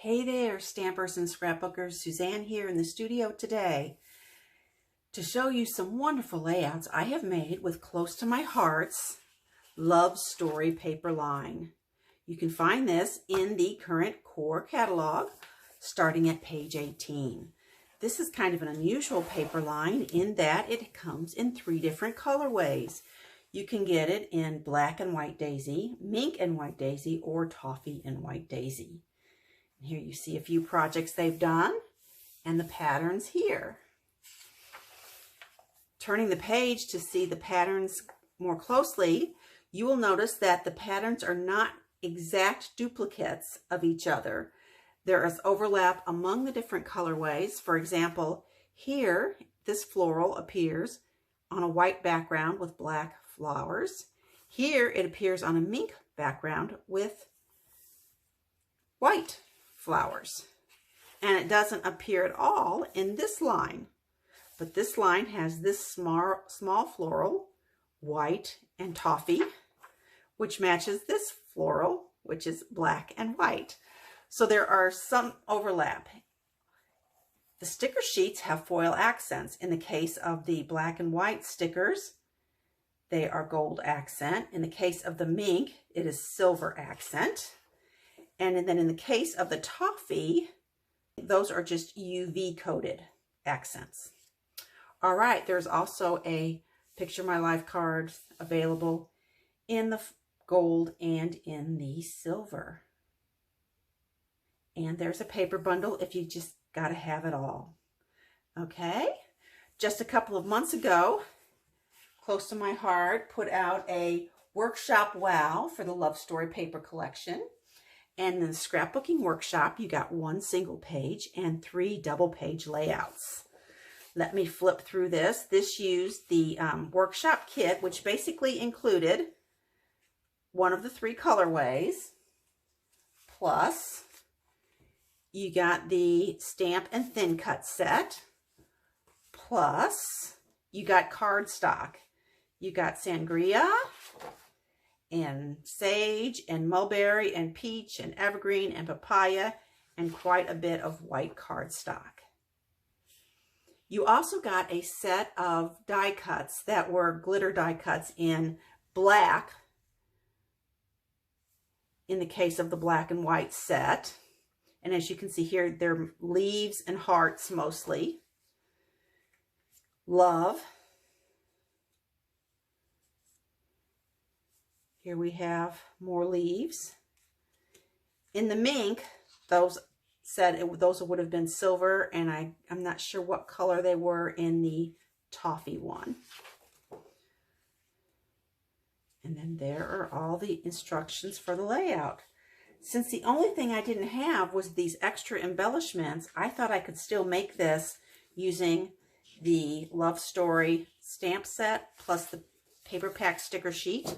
Hey there, stampers and scrapbookers. Suzanne here in the studio today to show you some wonderful layouts I have made with Close to My Heart's Love Story paper line. You can find this in the current core catalog starting at page 18. This is kind of an unusual paper line in that it comes in 3 different colorways. You can get it in black and white daisy, mink and white daisy, or toffee and white daisy. Here you see a few projects they've done and the patterns here. Turning the page to see the patterns more closely, you will notice that the patterns are not exact duplicates of each other. There is overlap among the different colorways. For example, here this floral appears on a white background with black flowers. Here it appears on a mink background with white flowers, and it doesn't appear at all in this line, but this line has this small floral, white and toffee, which matches this floral, which is black and white. So there are some overlap. The sticker sheets have foil accents. In the case of the black and white stickers, they are gold accent. In the case of the mink, it is silver accent. And then in the case of the toffee, those are just UV coated accents. All right, there's also a Picture My Life card available in the gold and in the silver. And there's a paper bundle if you just gotta have it all. Okay, just a couple of months ago, Close to My Heart put out a workshop wow for the Love Story paper collection. And in the scrapbooking workshop, you got 1 single page and 3 double page layouts. Let me flip through this. This used the workshop kit, which basically included one of the 3 colorways, plus you got the stamp and thin cut set, plus you got cardstock. You got sangria and sage and mulberry and peach and evergreen and papaya and quite a bit of white cardstock. You also got a set of die cuts that were glitter die cuts in black in the case of the black and white set. And as you can see here, they're leaves and hearts mostly. Love. Here we have more leaves. In the mink, those would have been silver, and I'm not sure what color they were in the toffee one. And then there are all the instructions for the layout. Since the only thing I didn't have was these extra embellishments, I thought I could still make this using the Love Story stamp set plus the paper pack sticker sheet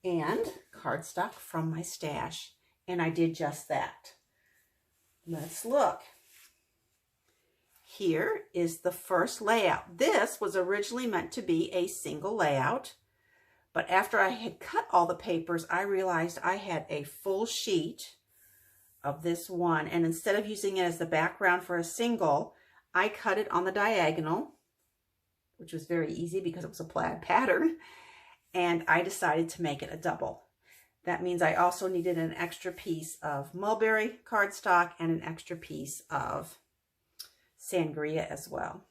and cardstock from my stash, and I did just that. Let's look. Here is the first layout. This was originally meant to be a single layout, but after I had cut all the papers, I realized I had a full sheet of this one, and instead of using it as the background for a single, I cut it on the diagonal, which was very easy because it was a plaid pattern, and I decided to make it a double. That means I also needed an extra piece of mulberry cardstock and an extra piece of sangria as well.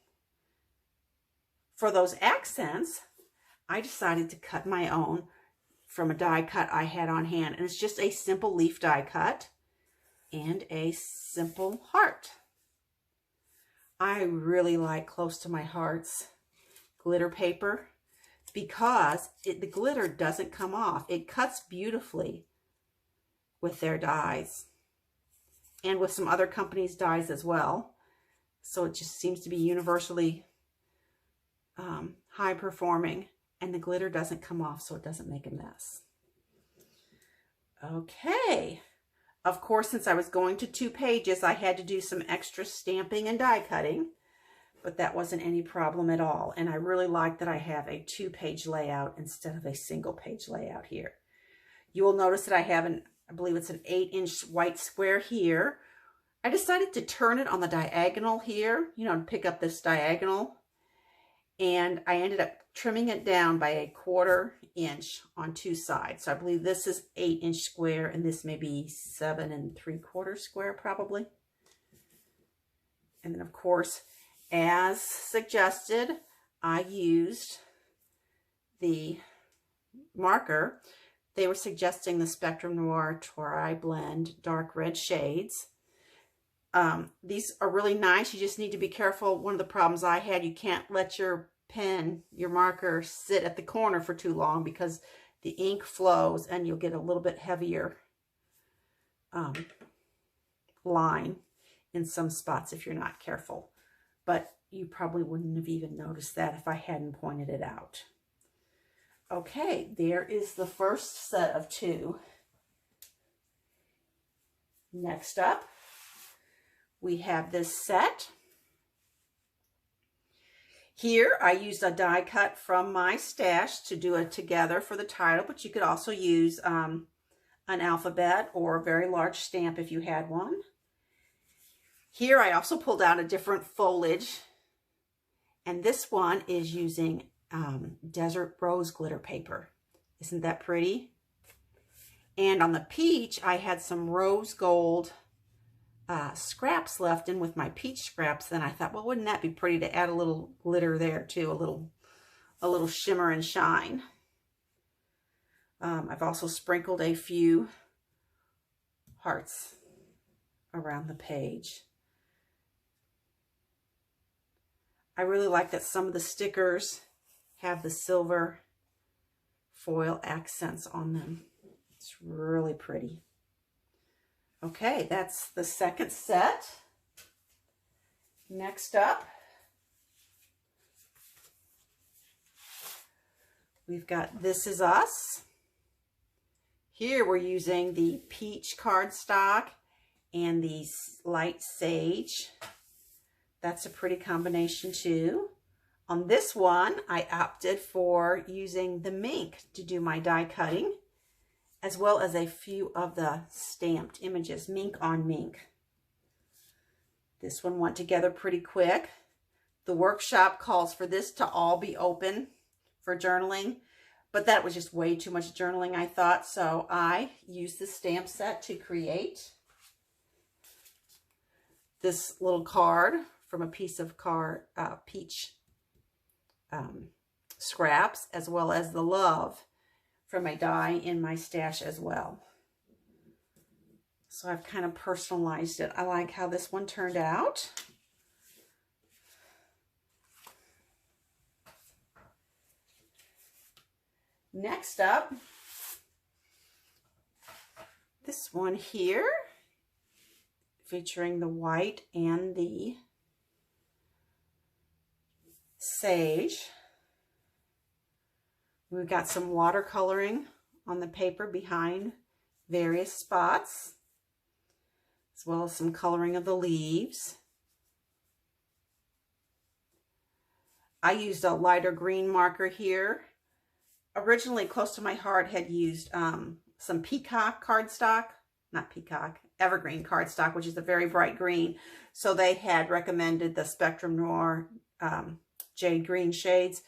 For those accents, I decided to cut my own from a die cut I had on hand, and it's just a simple leaf die cut and a simple heart. I really like Close to My Heart's glitter paper because the glitter doesn't come off. It cuts beautifully with their dies and with some other companies' dies as well. So it just seems to be universally high performing, and the glitter doesn't come off, so it doesn't make a mess. Okay. Of course, since I was going to 2 pages, I had to do some extra stamping and die cutting, but that wasn't any problem at all. And I really like that I have a 2-page layout instead of a single-page layout here. You will notice that I have I believe it's an 8-inch white square here I decided to turn it on the diagonal here, you know, to pick up this diagonal. And I ended up trimming it down by 1/4 inch on 2 sides. So I believe this is 8-inch square and this may be 7 3/4 square probably. And then of course, as suggested, I used the marker. They were suggesting the Spectrum Noir Tri-Blend dark red shades. These are really nice. You just need to be careful. One of the problems I had, you can't let your pen, your marker, sit at the corner for too long because the ink flows and you'll get a little bit heavier line in some spots if you're not careful. But you probably wouldn't have even noticed that if I hadn't pointed it out. Okay, there is the first set of 2. Next up, we have this set. Here, I used a die cut from my stash to do it together for the title, but you could also use an alphabet or a very large stamp if you had one. Here, I also pulled out a different foliage, and this one is using Desert Rose glitter paper. Isn't that pretty? And on the peach, I had some rose gold scraps left in with my peach scraps. Then I thought, well, wouldn't that be pretty to add a little glitter there too, a little shimmer and shine. I've also sprinkled a few hearts around the page. I really like that some of the stickers have the silver foil accents on them. It's really pretty. Okay, that's the second set. Next up, we've got This Is Us. Here we're using the peach cardstock and the light sage. That's a pretty combination too. On this one, I opted for using the mink to do my die cutting, as well as a few of the stamped images, mink on mink. This one went together pretty quick. The workshop calls for this to all be open for journaling, but that was just way too much journaling, I thought, so I used the stamp set to create this little card from a piece of peach scraps, as well as the love from a die in my stash as well. So I've kind of personalized it. I like how this one turned out. Next up, this one here, featuring the white and the sage. We've got some watercoloring on the paper behind various spots, as well as some coloring of the leaves. I used a lighter green marker here. Originally, close to my heart, had used some peacock cardstock, not peacock, evergreen cardstock, which is a very bright green. So they had recommended the Spectrum Noir jade green shades.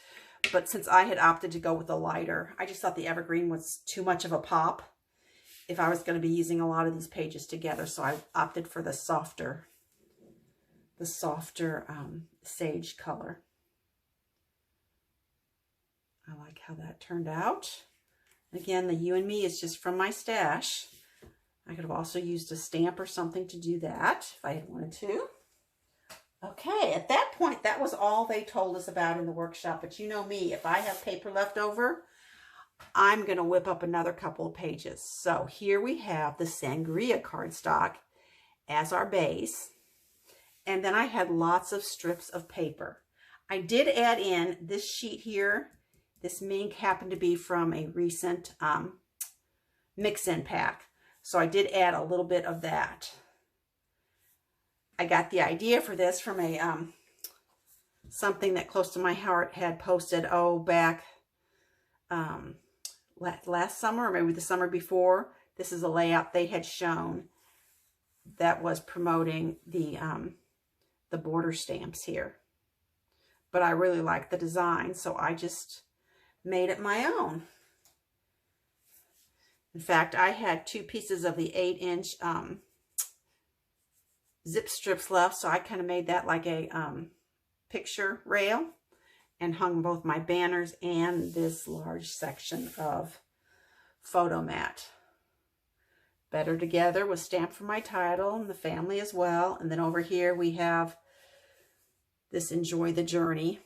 But since I had opted to go with the lighter, I just thought the evergreen was too much of a pop if I was going to be using a lot of these pages together. So I opted for the softer sage color. I like how that turned out. Again, the You and Me is just from my stash. I could have also used a stamp or something to do that if I had wanted to. Okay, at that point, that was all they told us about in the workshop. But you know me, if I have paper left over, I'm going to whip up another couple of pages. So here we have the Sangria cardstock as our base. And then I had lots of strips of paper. I did add in this sheet here. This mink happened to be from a recent mix-in pack. So I did add a little bit of that. I got the idea for this from a something that Close to My Heart had posted, back last summer, or maybe the summer before. This is a layout they had shown that was promoting the border stamps here. But I really like the design, so I just made it my own. In fact, I had 2 pieces of the 8-inch zip strips left, so I kind of made that like a picture rail and hung both my banners and this large section of photo mat. Better Together was stamped for my title and the family as well. And then over here we have this Enjoy the Journey.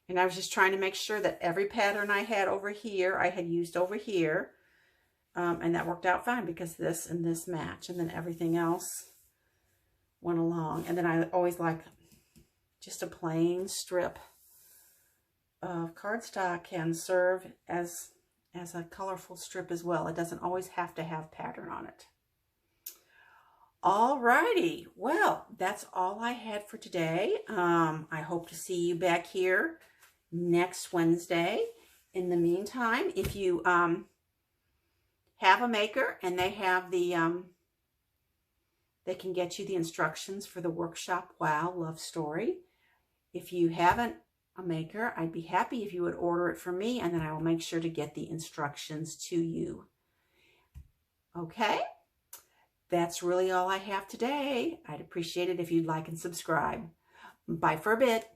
And I was just trying to make sure that every pattern I had over here, I had used over here. And that worked out fine because this and this match. And then everything else went along. And then I always like just a plain strip of cardstock can serve as a colorful strip as well. It doesn't always have to have pattern on it. Alrighty, well, that's all I had for today. I hope to see you back here next Wednesday. In the meantime, if you have a maker and they have the, they can get you the instructions for the workshop Wow Love Story. If you haven't a maker, I'd be happy if you would order it from me, and then I will make sure to get the instructions to you. Okay? That's really all I have today. I'd appreciate it if you'd like and subscribe. Bye for a bit.